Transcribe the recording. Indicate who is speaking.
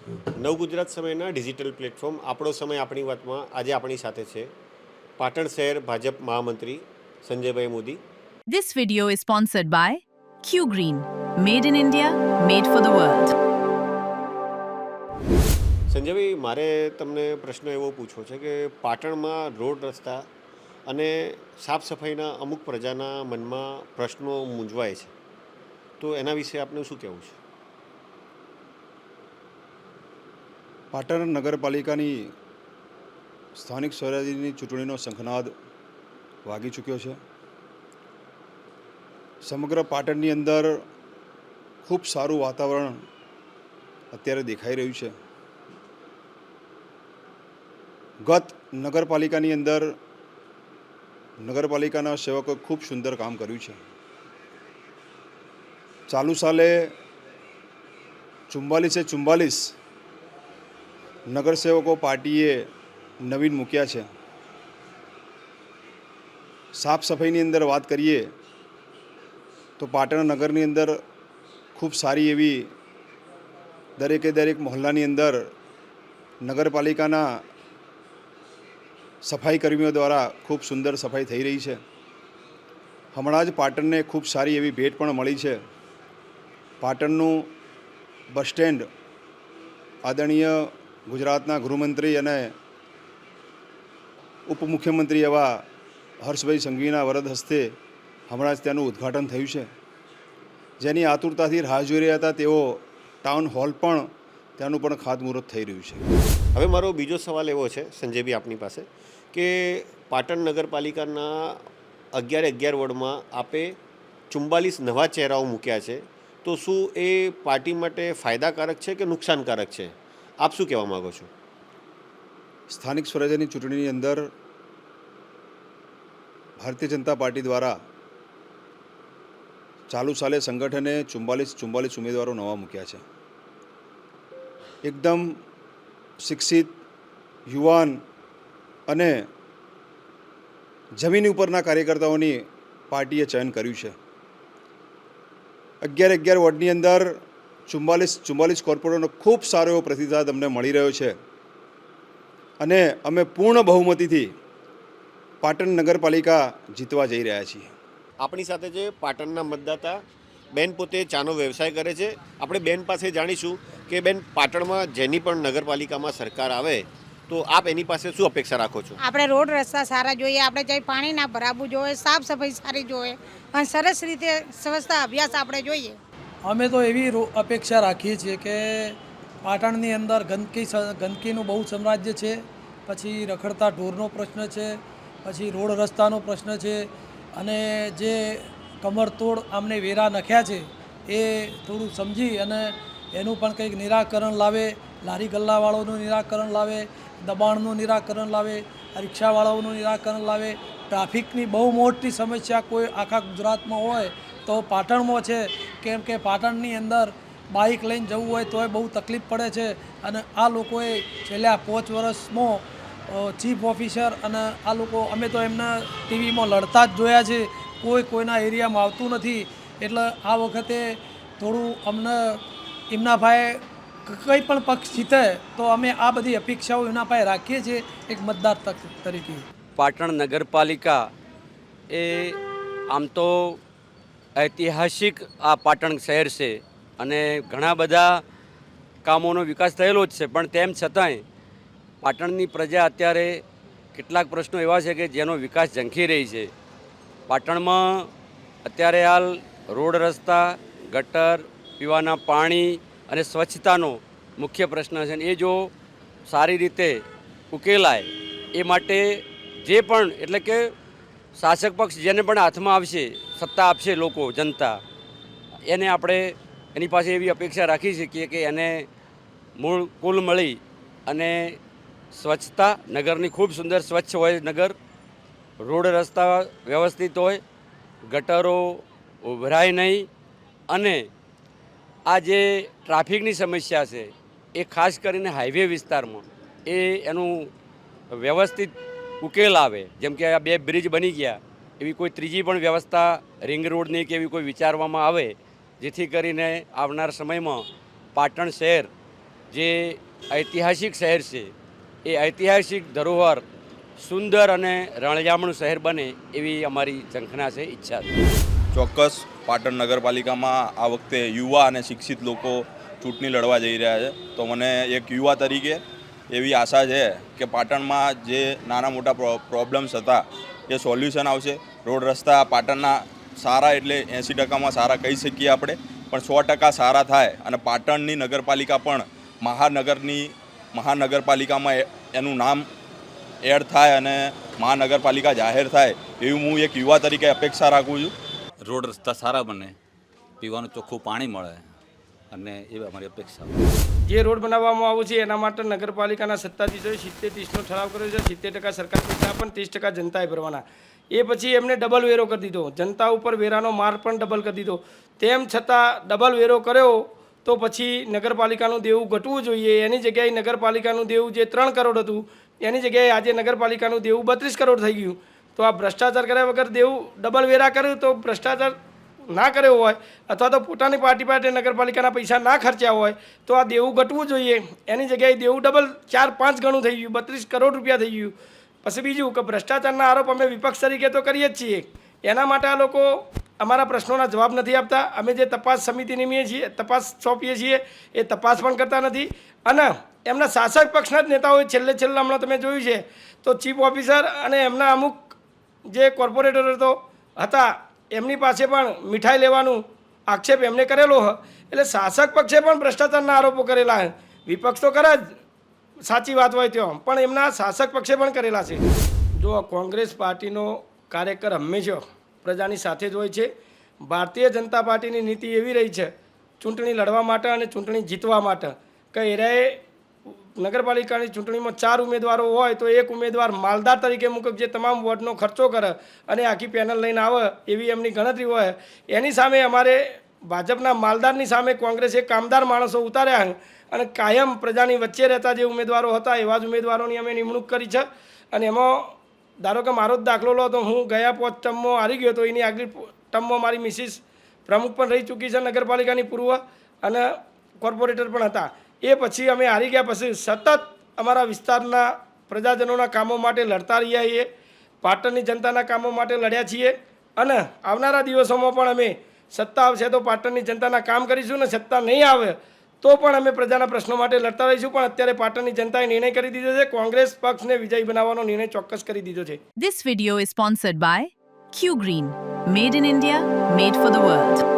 Speaker 1: નવ ગુજરાત સમયના digital platform આપણો સમય આપણી વાતમાં આજે આપણી સાથે છે પાટણ શહેર ભાજપ મહામંત્રી સંજયભાઈ Modi.
Speaker 2: This video is sponsored by Q Green, made in India, made for the world.
Speaker 1: સંજયભાઈ, મારે તમને પ્રશ્ન એવો પૂછવો છે કે પાટણમાં રોડ રસ્તા અને સાફ સફાઈના અમુક પ્રજાના મનમાં પ્રશ્નો મૂંઝવાય છે, તો એના વિશે આપને શું કહેવું છે?
Speaker 3: પાટણ નગરપાલિકાની સ્થાનિક સ્વરાજ્યની ચૂંટણીનો શંખનાદ વાગી ચૂક્યો છે. સમગ્ર પાટણની અંદર ખૂબ સારું વાતાવરણ અત્યારે દેખાઈ રહ્યું છે. ગત નગરપાલિકાની અંદર નગરપાલિકાના સેવકોએ ખૂબ સુંદર કામ કર્યું છે. ચાલુ સાલે 44 નગરસેવકો પાર્ટીએ નવીન મૂક્યા છે. સાફ સફાઈની અંદર વાત કરીએ તો પાટણ નગરની અંદર ખૂબ સારી એવી દરેક મહોલ્લાની અંદર નગરપાલિકાના સફાઈ કર્મીઓ દ્વારા ખૂબ સુંદર સફાઈ થઈ રહી છે. હમણાં જ પાટણને ખૂબ સારી એવી ભેટ પણ મળી છે. પાટણનું બસ સ્ટેન્ડ આદરણીય ગુજરાતના ગૃહમંત્રી અને ઉપમુખ્યમંત્રી એવા હર્ષભાઈ સંઘવીના વરદ હસ્તે હમણાં જ તેનું ઉદ્ઘાટન થયું છે, જેની આતુરતાથી રાહ જોઈ રહ્યા હતા. તેઓ ટાઉન હોલ પણ તેનું પણ ખાતમુહૂર્ત થઈ રહ્યું છે.
Speaker 1: હવે મારો બીજો સવાલ એવો છે સંજયભાઈ આપની પાસે કે પાટણ નગરપાલિકાના 11 વોર્ડમાં આપે 44 નવા ચહેરાઓ મૂક્યા છે, તો શું એ પાર્ટી માટે ફાયદાકારક છે કે નુકસાનકારક છે? આપ શું કહેવા માગો છો?
Speaker 3: સ્થાનિક સ્વરાજ્યની ચૂંટણીની અંદર ભારતીય જનતા પાર્ટી દ્વારા ચાલુ સાલે સંગઠને 44 ઉમેદવારો નવા મૂક્યા છે. એકદમ શિક્ષિત, યુવાન અને જમીન ઉપરના કાર્યકર્તાઓની પાર્ટીએ ચયન કર્યું છે. 11 વોર્ડની અંદર 44 કોર્પોરેટરનો ખૂબ સારો એવો પ્રતિસાદ અમને મળી રહ્યો છે અને અમે પૂર્ણ બહુમતીથી પાટણ નગરપાલિકા જીતવા જઈ રહ્યા છીએ.
Speaker 1: આપણી સાથે જે પાટણના મતદાતા બેન પોતે ચાનો વ્યવસાય કરે છે. આપણે બેન પાસે જાણીશું કે બેન, પાટણમાં જેની પણ નગરપાલિકામાં સરકાર આવે તો આપ એની પાસે શું અપેક્ષા રાખો છો?
Speaker 4: આપણે રોડ રસ્તા સારા જોઈએ, આપણે જઈ પાણી ના ભરાવવું જોઈએ, સાફ સફાઈ સારી જોઈએ અને સરસ રીતે સ્વચ્છતા અભ્યાસ આપણે જોઈએ.
Speaker 5: અમે તો એવી અપેક્ષા રાખીએ છીએ કે પાટણની અંદર ગંદકીનું બહુ સામ્રાજ્ય છે, પછી રખડતા ઢોરનો પ્રશ્ન છે, પછી રોડ રસ્તાનો પ્રશ્ન છે, અને જે કમરતોડ આમને વેરા નખ્યા છે એ થોડું સમજી અને એનું પણ કંઈક નિરાકરણ લાવે. લારી ગલ્લાવાળાઓનું નિરાકરણ લાવે, દબાણનું નિરાકરણ લાવે, રિક્ષાવાળાઓનું નિરાકરણ લાવે. ટ્રાફિકની બહુ મોટી સમસ્યા કોઈ આખા ગુજરાતમાં હોય તો પાટણમાં છે, કેમ કે પાટણની અંદર બાઇક લઈને જવું હોય તોય બહુ તકલીફ પડે છે. અને આ લોકોએ છેલ્લા 5 વર્ષમાં ચીફ ઓફિસર અને આ લોકો અમે તો એમના ટીવીમાં લડતા જ જોયા છે, કોઈના એરિયામાં આવતું નથી. એટલે આ વખતે થોડું અમને એમના ભાઈ કંઈ પણ પક્ષ જીતે તો અમે આ બધી અપેક્ષાઓ એમના પાસે રાખીએ છીએ એક મતદાર તરીકે.
Speaker 6: પાટણ નગરપાલિકા એ આમ તો ઐતિહાસિક આ પાટણ શહેર છે અને ઘણા બધા કામોનો વિકાસ થયેલો જ છે, પણ તેમ છતાંય પાટણની પ્રજા અત્યારે કેટલાક પ્રશ્નો એવા છે કે જેનો વિકાસ ઝંખી રહી છે. પાટણમાં અત્યારે હાલ રોડ રસ્તા, ગટર, પીવાના પાણી અને સ્વચ્છતાનો મુખ્ય પ્રશ્ન છે. એ જો સારી રીતે ઉકેલાય એ માટે જે પણ એટલે કે શાસક પક્ષ જેને પણ હાથમાં આવશે, સત્તા આપશે લોકો, જનતા, એને આપણે એની પાસે એવી અપેક્ષા રાખી શકીએ કે એને મૂળ કુલ મળી અને સ્વચ્છતા, નગરની ખૂબ સુંદર સ્વચ્છ હોય નગર, રોડ રસ્તા વ્યવસ્થિત હોય, ગટરો ઉભરાય નહીં, અને આ જે ટ્રાફિકની સમસ્યા છે એ ખાસ કરીને હાઈવે વિસ્તારમાં એનું વ્યવસ્થિત ઉકેલ આવે. જેમ કે આ 2 બ્રિજ બની ગયા, એવી કોઈ ત્રીજી પણ વ્યવસ્થા રિંગ રોડની કે એવી કોઈ વિચારવામાં આવે, જેથી કરીને આવનાર સમયમાં પાટણ શહેર જે ઐતિહાસિક શહેર છે એ ઐતિહાસિક ધરોહર સુંદર અને રણજામણું શહેર બને એવી અમારી ઝંખના છે, ઈચ્છા છે.
Speaker 7: ચોક્કસ પાટણ નગરપાલિકામાં આ વખતે યુવા અને શિક્ષિત લોકો ચૂંટણી લડવા જઈ રહ્યા છે. તો મને એક યુવા તરીકે એવી આશા છે કે પાટણમાં જે નાના મોટા પ્રોબ્લેમ્સ હતા એ સોલ્યુશન આવશે. રોડ રસ્તા પાટણના સારા એટલે 80%માં સારા કહી શકીએ આપણે, પણ 100% સારા થાય અને પાટણની નગરપાલિકા પણ મહાનગરપાલિકામાં એનું નામ એડ થાય અને મહાનગરપાલિકા જાહેર થાય એવી હું એક યુવા તરીકે અપેક્ષા રાખું છું.
Speaker 8: રોડ રસ્તા સારા બને, પીવાનું ચોખ્ખું પાણી મળે અને એ અમારી અપેક્ષા.
Speaker 9: જે રોડ બનાવવામાં આવ્યો છે એના માટે નગરપાલિકાના સત્તાધીશોએ 70-30નો ઠરાવ કર્યો છે. 70% સરકાર પૈસા પણ 30% જનતાએ ભરવાના. એ પછી એમને ડબલ વેરો કરી દીધો, જનતા ઉપર વેરાનો માર પણ ડબલ કરી દીધો. તેમ છતાં ડબલ વેરો કર્યો તો પછી નગરપાલિકાનું દેવું ઘટવું જોઈએ. એની જગ્યાએ નગરપાલિકાનું દેવું જે 3 કરોડ હતું એની જગ્યાએ આજે નગરપાલિકાનું દેવું 32 કરોડ થઈ ગયું. તો આ ભ્રષ્ટાચાર કર્યા વગર દેવું ડબલ વેરા કર્યું તો ભ્રષ્ટાચાર ના કર્યો હોય અથવા તો પોતાની પાર્ટી માટે નગરપાલિકાના પૈસા ના ખર્ચ્યા હોય તો આ દેવું ઘટવું જોઈએ. એની જગ્યાએ દેવું ડબલ 4-5 ગણું થઈ ગયું, 32 કરોડ રૂપિયા થઈ ગયું. પછી બીજું કે ભ્રષ્ટાચારના આરોપ અમે વિપક્ષ તરીકે તો કરીએ જ છીએ. એના માટે આ લોકો અમારા પ્રશ્નોના જવાબ નથી આપતા. અમે જે તપાસ સમિતિ નિમીએ છીએ, તપાસ સોંપીએ છીએ એ તપાસ પણ કરતા નથી. અને એમના શાસક પક્ષના જ નેતાઓએ છેલ્લે હમણાં તમે જોયું છે તો ચીફ ઓફિસર અને એમના અમુક જે કોર્પોરેટરો તો હતા એમની પાસે પણ મીઠાઈ લેવાનું આક્ષેપ એમને કરેલો હ. એટલે શાસક પક્ષે પણ ભ્રષ્ટાચારના આરોપો કરેલા છે. વિપક્ષ તો કરે જ, સાચી વાત હોય ત્યાં, પણ એમના શાસક પક્ષે પણ કરેલા છે. જો કોંગ્રેસ પાર્ટીનો કાર્યકર હંમેશા પ્રજાની સાથે જ હોય છે. ભારતીય જનતા પાર્ટીની નીતિ એવી રહી છે ચૂંટણી લડવા માટે અને ચૂંટણી જીતવા માટે કે એરાએ નગરપાલિકાની ચૂંટણીમાં 4 ઉમેદવારો હોય તો એક ઉમેદવાર માલદાર તરીકે મૂકે જે તમામ વોટનો ખર્ચો કરે અને આખી પેનલ લઈને આવે એવી એમની ગણતરી હોય. એની સામે અમારે ભાજપના માલદારની સામે કોંગ્રેસે કામદાર માણસો ઉતાર્યા અને કાયમ પ્રજાની વચ્ચે રહેતા જે ઉમેદવારો હતા એવા જ ઉમેદવારોની અમે નિમણૂક કરી છે. અને એમાં ધારો કે મારો જ દાખલો લો તો હું ગયા 5 ટર્મમાં હારી ગયો તો એની આગલી ટર્મમાં મારી મિસિસ પ્રમુખ પણ રહી ચૂકી છે નગરપાલિકાની પૂર્વ અને કોર્પોરેટર પણ હતા. એ પછી અમે હારી ગયા પછી સતત અમારા વિસ્તારના પ્રજાજનોના કામો માટે લડતા રહ્યા છીએ. પાટણની જનતાના કામો માટે લડ્યા છીએ અને આવનારા દિવસોમાં પણ અમે સત્તા આવશે તો પાટણની જનતાના કામ કરીશું ને સત્તા નહીં આવે તો પણ અમે પ્રજાના પ્રશ્નો માટે લડતા રહીશું. પણ અત્યારે પાટણની જનતાએ નિર્ણય કરી દીધો છે, કોંગ્રેસ પક્ષને વિજયી બનાવવાનો નિર્ણય ચોક્કસ કરી દીધો છે.
Speaker 2: This video is sponsored by Q Green. Made in India, made for the world.